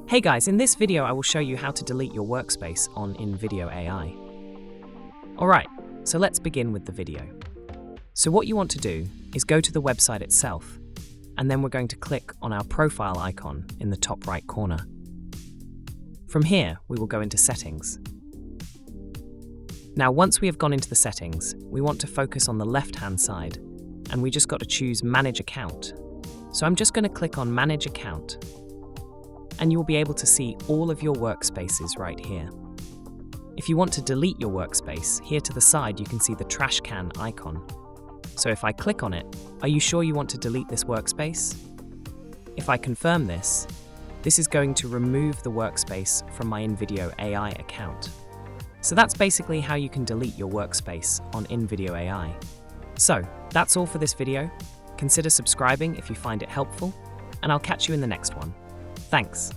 Hey guys, in this video I will show you how to delete your workspace on InVideo AI. Alright, so let's begin with the video. So what you want to do is go to the website itself, and then we're going to click on our profile icon in the top right corner. From here, we will go into Settings. Now once we have gone into the settings, we want to focus on the left-hand side, and we just got to choose Manage Account. So I'm just going to click on Manage Account, and you'll be able to see all of your workspaces right here. If you want to delete your workspace, here to the side you can see the trash can icon. So if I click on it, are you sure you want to delete this workspace? If I confirm this is going to remove the workspace from my InVideo AI account. So that's basically how you can delete your workspace on InVideo AI. So that's all for this video. Consider subscribing if you find it helpful, and I'll catch you in the next one. Thanks.